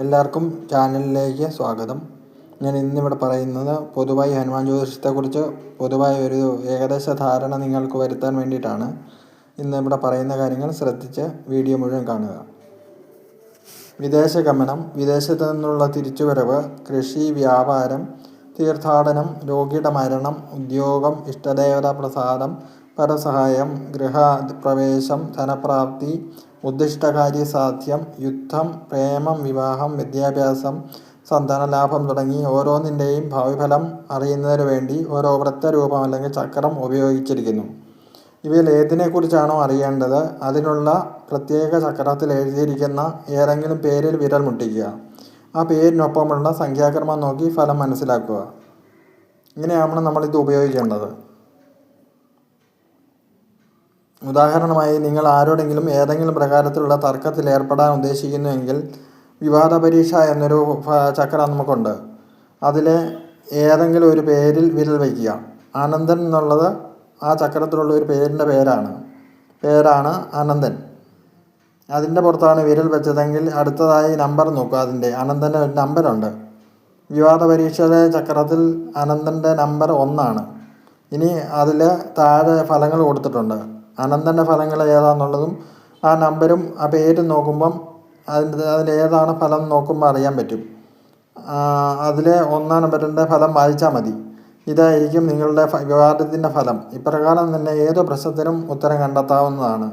എല്ലാവർക്കും ചാനലിലേക്ക് സ്വാഗതം. ഞാൻ ഇന്നിവിടെ പറയുന്നത് പൊതുവായി ഹനുമാൻ ജ്യോതിഷത്തെക്കുറിച്ച് പൊതുവായ ഒരു ഏകദേശ ധാരണ നിങ്ങൾക്ക് വരുത്താൻ വേണ്ടിയിട്ടാണ്. ഇന്നിവിടെ പറയുന്ന കാര്യങ്ങൾ ശ്രദ്ധിച്ച് വീഡിയോ മുഴുവൻ കാണുക. വിദേശഗമനം, വിദേശത്തു നിന്നുള്ള തിരിച്ചുവരവ്, കൃഷി, വ്യാപാരം, തീർത്ഥാടനം, രോഗിയുടെ മരണം, ഉദ്യോഗം, ഇഷ്ടദേവതാ പ്രസാദം, പരസഹായം, ഗൃഹപ്രവേശം, ധനപ്രാപ്തി, ഉദ്ദിഷ്ടകാര്യസാധ്യം, യുദ്ധം, പ്രേമം, വിവാഹം, വിദ്യാഭ്യാസം, സന്താനലാഭം തുടങ്ങി ഓരോന്നിൻ്റെയും ഭാവിഫലം അറിയുന്നതിനു വേണ്ടി ഓരോ വൃത്തരൂപം അല്ലെങ്കിൽ ചക്രം ഉപയോഗിച്ചിരിക്കുന്നു. ഇവയിൽ ഏതിനെക്കുറിച്ചാണോ അറിയേണ്ടത് അതിനുള്ള പ്രത്യേക ചക്രത്തിൽ എഴുതിയിരിക്കുന്ന ഏതെങ്കിലും പേരിൽ വിരൽ മുട്ടിക്കുക. ആ പേരിനൊപ്പമുള്ള സംഖ്യാക്രമം നോക്കി ഫലം മനസ്സിലാക്കുക. ഇങ്ങനെയാണ് നമ്മളിത് ഉപയോഗിക്കേണ്ടത്. ഉദാഹരണമായി, നിങ്ങൾ ആരോടെങ്കിലും ഏതെങ്കിലും പ്രകാരത്തിലുള്ള തർക്കത്തിൽ ഏർപ്പെടാൻ ഉദ്ദേശിക്കുന്നുവെങ്കിൽ വിവാദ പരീക്ഷ എന്നൊരു ചക്രം നമുക്കുണ്ട്. അതിലെ ഏതെങ്കിലും ഒരു പേരിൽ വിരൽ വയ്ക്കുക. അനന്തൻ എന്നുള്ളത് ആ ചക്രത്തിലുള്ള ഒരു പേരിൻ്റെ പേരാണ് അനന്തൻ. അതിൻ്റെ പുറത്താണ് വിരൽ വെച്ചതെങ്കിൽ അടുത്തതായി നമ്പർ നോക്കുക. അനന്തൻ്റെ ഒരു നമ്പറുണ്ട്. വിവാദ പരീക്ഷയിലെ ചക്രത്തിൽ അനന്തൻ്റെ നമ്പർ 1 ഇനി അതിൽ താഴെ ഫലങ്ങൾ കൊടുത്തിട്ടുണ്ട്. അനന്തൻ്റെ ഫലങ്ങൾ ഏതാണെന്നുള്ളതും ആ നമ്പരും ആ പേരും നോക്കുമ്പം അതിലേതാണ് ഫലം നോക്കുമ്പോൾ അറിയാൻ പറ്റും. അതിലെ 1 നമ്പറിൻ്റെ ഫലം വായിച്ചാൽ മതി. ഇതായിരിക്കും നിങ്ങളുടെ വിവാദത്തിൻ്റെ ഫലം. ഇപ്രകാരം തന്നെ ഏത് പ്രശ്നത്തിനും ഉത്തരം കണ്ടെത്താവുന്നതാണ്.